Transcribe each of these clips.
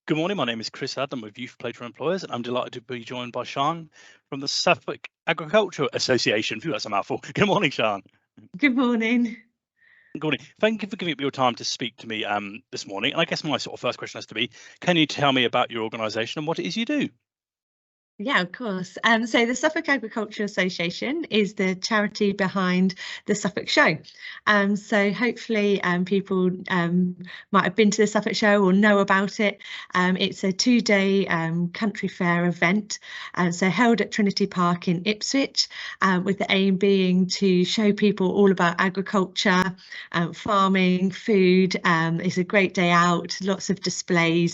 Good morning. My name is Chris Adam with Youth Play for Employers, and I'm delighted to be joined by Sian from the Suffolk Agriculture Association. Phew, that's a mouthful. Good morning, Sian. Good morning. Good morning. Thank you for giving up your time to speak to me this morning. And I guess my sort of first question has to be, can you tell me about your organisation and what it is you do? Yeah, of course. So the Suffolk Agriculture Association is the charity behind the Suffolk Show. So hopefully people might have been to the Suffolk Show or know about it. It's a 2-day country fair event, so held at Trinity Park in Ipswich, with the aim being to show people all about agriculture, farming, food. It's a great day out, lots of displays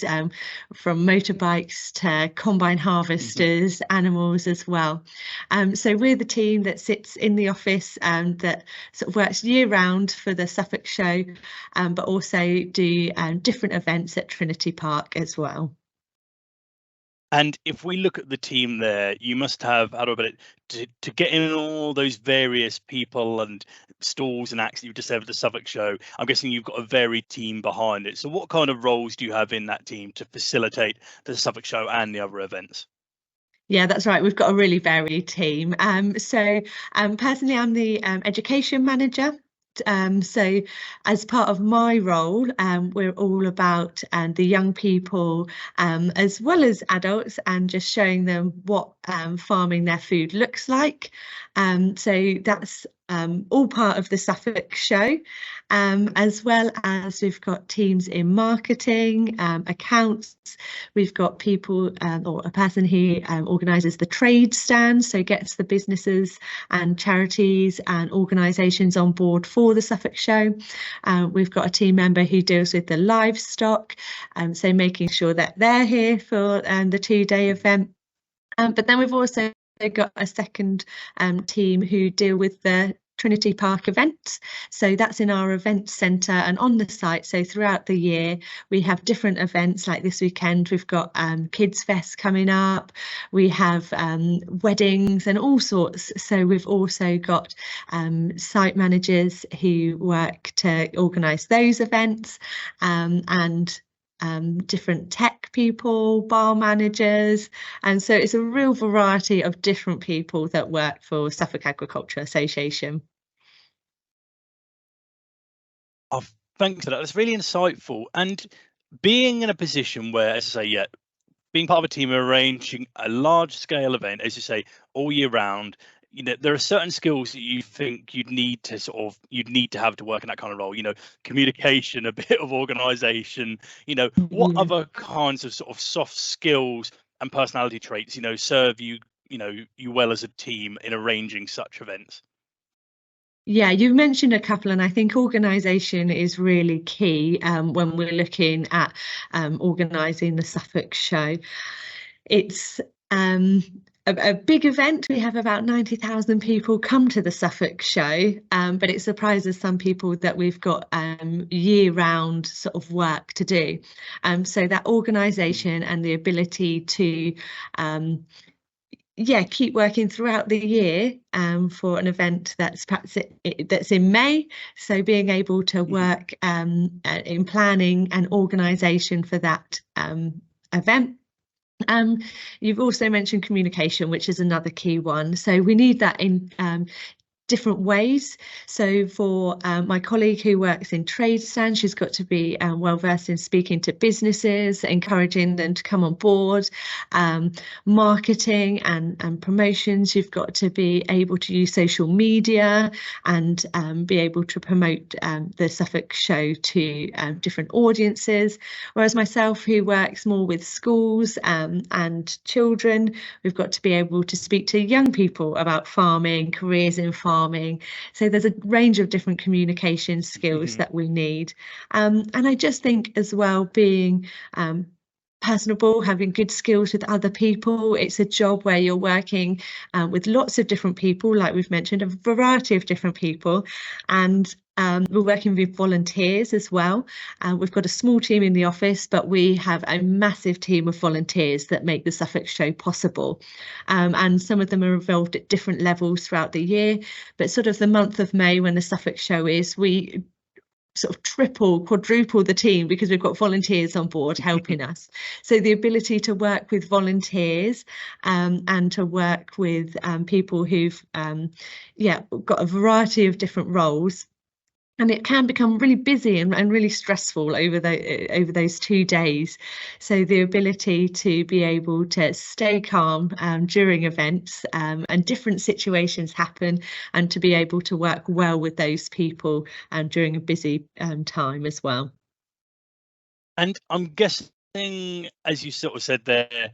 from motorbikes to combine harvesters. Animals as well. So we're the team that sits in the office that sort of works year round for the Suffolk Show, but also do different events at Trinity Park as well. And if we look at the team there, you must have, how do I put it, to get in all those various people and stalls and acts that you've just said for the Suffolk Show. I'm guessing you've got a varied team behind it. So what kind of roles do you have in that team to facilitate the Suffolk Show and the other events? Yeah, that's right. We've got a really varied team. So personally, I'm the education manager. So as part of my role, we're all about the young people as well as adults, and just showing them what farming their food looks like. So that's all part of the Suffolk Show, as well as we've got teams in marketing, accounts. We've got people or a person who organises the trade stand, so gets the businesses and charities and organisations on board for the Suffolk Show. We've got a team member who deals with the livestock, so making sure that they're here for the 2-day event. But then we've also got a second team who deal with the Trinity Park events. So that's in our event centre and on the site. So throughout the year, we have different events. Like this weekend, we've got Kids Fest coming up. We have weddings and all sorts. So we've also got site managers who work to organise those events, and different tech people, bar managers, and so it's a real variety of different people that work for Suffolk Agriculture Association. Oh, thanks for that. That's really insightful. And being in a position where, as I say, yeah, being part of a team arranging a large scale event, as you say, all year round, there are certain skills that you think you'd need to have to work in that kind of role. Communication, a bit of organisation. What other kinds of sort of soft skills and personality traits serve you well as a team in arranging such events? Yeah, you mentioned a couple, and I think organisation is really key when we're looking at organising the Suffolk Show. It's a big event. We have about 90,000 people come to the Suffolk Show, but it surprises some people that we've got year-round sort of work to do. So that organisation and the ability to keep working throughout the year for an event that's perhaps that's in May. So being able to work in planning and organisation for that event. You've also mentioned communication, which is another key one. So we need that in different ways. So for my colleague who works in trade stand, she's got to be well versed in speaking to businesses, encouraging them to come on board. Marketing and promotions, you've got to be able to use social media and be able to promote the Suffolk Show to different audiences. Whereas myself, who works more with schools and children, we've got to be able to speak to young people about farming, careers in farming. So there's a range of different communication skills that we need. And I just think as well, being personable, having good skills with other people. It's a job where you're working with lots of different people, like we've mentioned, a variety of different people. And we're working with volunteers as well. We've got a small team in the office, but we have a massive team of volunteers that make the Suffolk Show possible. And some of them are involved at different levels throughout the year. But sort of the month of May, when the Suffolk Show is, we sort of triple, quadruple the team because we've got volunteers on board helping us. So the ability to work with volunteers and to work with people who've got a variety of different roles. And it can become really busy and really stressful over those 2 days. So the ability to be able to stay calm during events and different situations happen, and to be able to work well with those people during a busy time as well. And I'm guessing, as you sort of said there,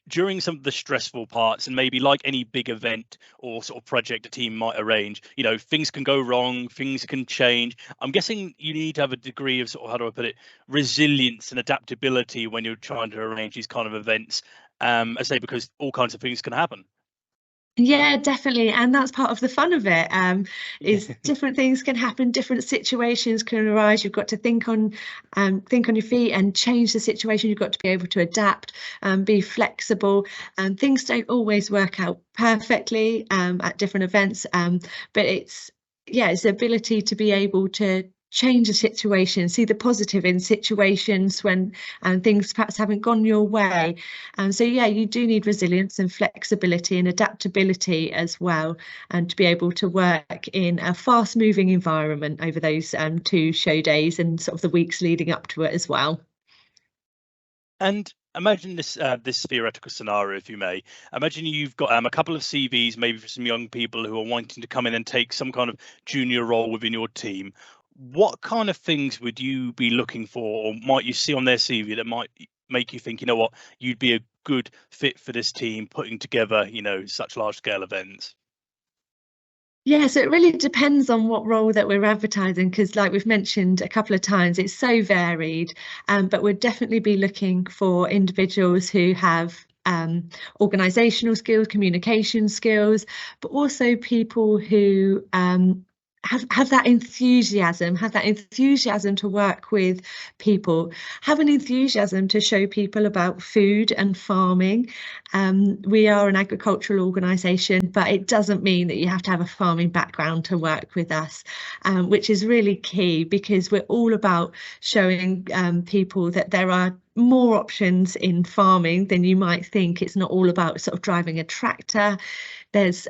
during some of the stressful parts, and maybe like any big event or sort of project a team might arrange, things can go wrong, things can change. I'm guessing you need to have a degree of sort of, how do I put it, resilience and adaptability when you're trying to arrange these kind of events. I say because all kinds of things can happen. Yeah, definitely, and that's part of the fun of it. Is different things can happen, different situations can arise. You've got to think on your feet and change the situation. You've got to be able to adapt and be flexible. And things don't always work out perfectly at different events, but it's the ability to be able to change a situation, see the positive in situations when things perhaps haven't gone your way. So you do need resilience and flexibility and adaptability as well, and to be able to work in a fast moving environment over those 2 show days and sort of the weeks leading up to it as well. And imagine this theoretical scenario, if you may. Imagine you've got a couple of CVs, maybe for some young people who are wanting to come in and take some kind of junior role within your team. What kind of things would you be looking for, or might you see on their CV that might make you think, you know what, you'd be a good fit for this team, putting together, such large scale events? Yeah, so it really depends on what role that we're advertising, because like we've mentioned a couple of times, it's so varied, but we'd definitely be looking for individuals who have organisational skills, communication skills, but also people who have that enthusiasm, to work with people, have an enthusiasm to show people about food and farming. We are an agricultural organisation, but it doesn't mean that you have to have a farming background to work with us, which is really key, because we're all about showing people that there are more options in farming than you might think. It's not all about sort of driving a tractor. There's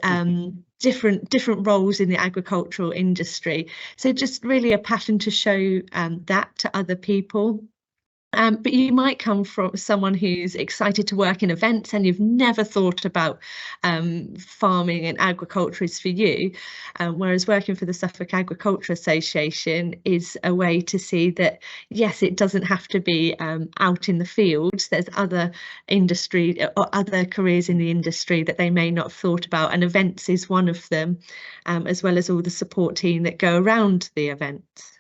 different roles in the agricultural industry. So just really a passion to show that to other people. But you might come from someone who's excited to work in events and you've never thought about farming and agriculture is for you. Whereas working for the Suffolk Agriculture Association is a way to see that, yes, it doesn't have to be out in the fields. There's other industry or other careers in the industry that they may not have thought about. And events is one of them, as well as all the support team that go around the events.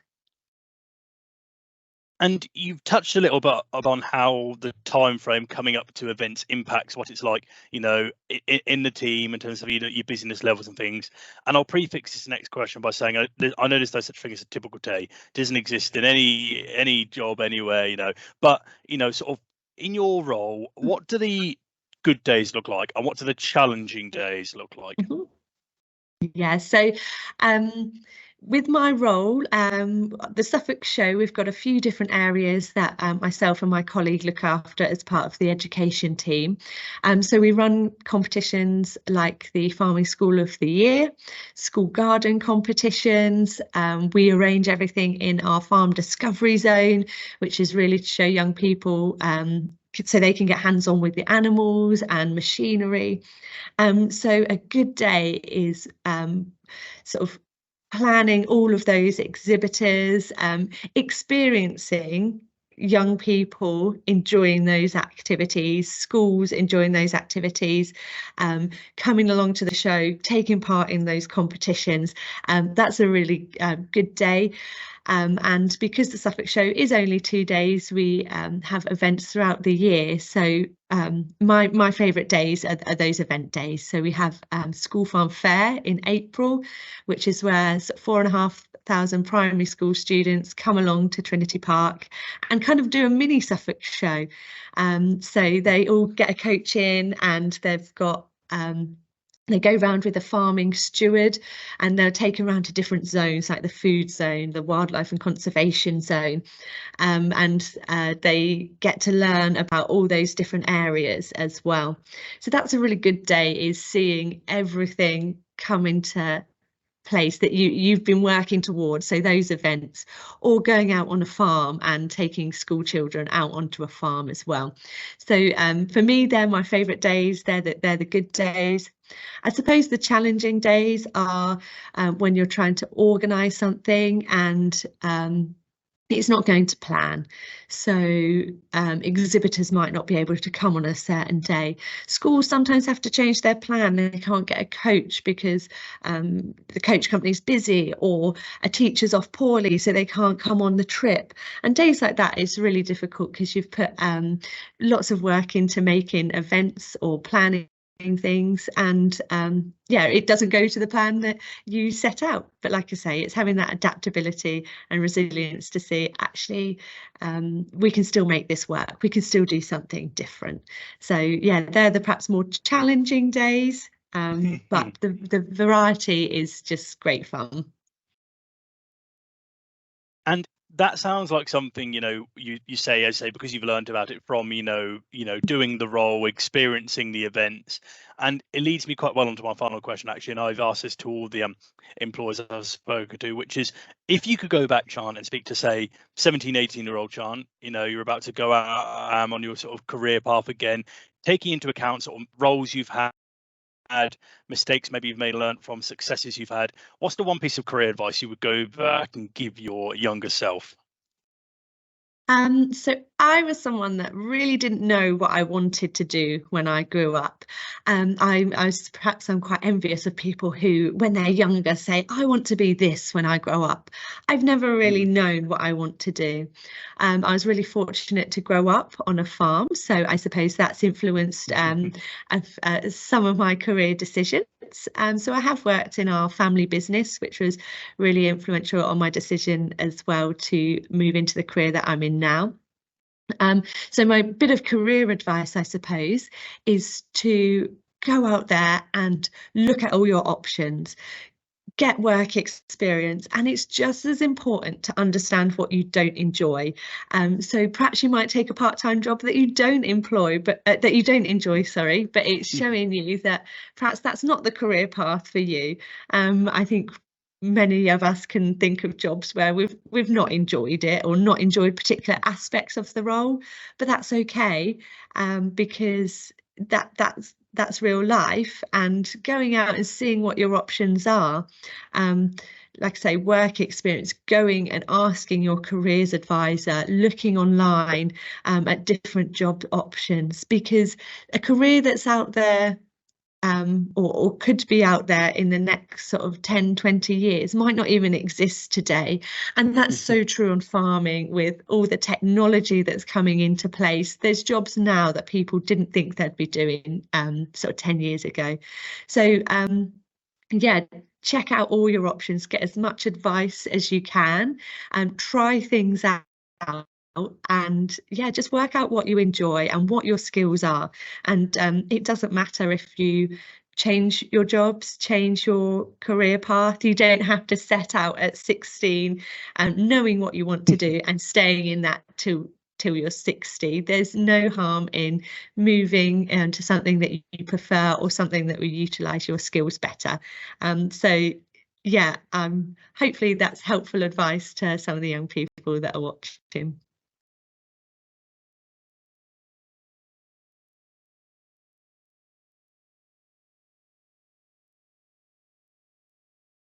And you've touched a little bit upon how the time frame coming up to events impacts what it's like, in the team in terms of your business levels and things. And I'll prefix this next question by saying I know there's no such thing as a typical day. It doesn't exist in any job anywhere, But sort of in your role, what do the good days look like, and what do the challenging days look like? Mm-hmm. Yeah, so with my role, the Suffolk show, we've got a few different areas that myself and my colleague look after as part of the education team. So we run competitions like the Farming School of the Year, school garden competitions. We arrange everything in our farm discovery zone, which is really to show young people so they can get hands-on with the animals and machinery. So a good day is sort of planning all of those exhibitors, experiencing young people enjoying those activities, schools enjoying those activities, coming along to the show, taking part in those competitions. That's a really good day. And because the Suffolk show is only 2 days, we have events throughout the year. So my favourite days are those event days. So we have School Farm Fair in April, which is where 4,500 primary school students come along to Trinity Park and kind of do a mini Suffolk show. So they all get a coach in, and they've got They go round with a farming steward, and they're taken around to different zones, like the food zone, the wildlife and conservation zone, and they get to learn about all those different areas as well. So that's a really good day, is seeing everything come into place that you've been working towards. So those events, or going out on a farm and taking school children out onto a farm as well. So for me, they're my favourite days. They're the good days. I suppose the challenging days are when you're trying to organise something and it's not going to plan. So exhibitors might not be able to come on a certain day. Schools sometimes have to change their plan. They can't get a coach because the coach company's busy, or a teacher's off poorly, so they can't come on the trip. And days like that is really difficult because you've put lots of work into making events or planning things, and yeah, it doesn't go to the plan that you set out. But like I say, it's having that adaptability and resilience to see, actually, we can still make this work, we can still do something different. So yeah, they're the perhaps more challenging days, but the variety is just great fun. And that sounds like something, you say, because you've learned about it from, doing the role, experiencing the events. And it leads me quite well onto my final question, actually. And I've asked this to all the employers I've spoken to, which is, if you could go back, Chan, and speak to, say, 17, 18-year-old Chan, you're about to go out on your sort of career path again, taking into account sort of roles you've had, mistakes maybe you've made, learned from, successes you've had, what's the one piece of career advice you would go back and give your younger self? So I was someone that really didn't know what I wanted to do when I grew up. I'm quite envious of people who, when they're younger, say, I want to be this when I grow up. I've never really known what I want to do. I was really fortunate to grow up on a farm, so I suppose that's influenced some of my career decisions. So I have worked in our family business, which was really influential on my decision as well to move into the career that I'm in now. So my bit of career advice, I suppose, is to go out there and look at all your options, get work experience, and it's just as important to understand what you don't enjoy. So perhaps you might take a part-time job that you don't enjoy, but it's showing you that perhaps that's not the career path for you. I think many of us can think of jobs where we've not enjoyed it, or not enjoyed particular aspects of the role, but that's okay, because that's real life. And going out and seeing what your options are, like I say, work experience, going and asking your careers advisor, looking online at different job options, because a career that's out there or could be out there in the next sort of 10, 20 years might not even exist today. And that's so true on farming, with all the technology that's coming into place. There's jobs now that people didn't think they'd be doing sort of 10 years ago. So yeah, check out all your options, get as much advice as you can, and try things out. And yeah, just work out what you enjoy and what your skills are. And it doesn't matter if you change your jobs, change your career path. You don't have to set out at 16 knowing what you want to do and staying in that till you're 60. There's no harm in moving to something that you prefer, or something that will utilize your skills better. So yeah, hopefully that's helpful advice to some of the young people that are watching.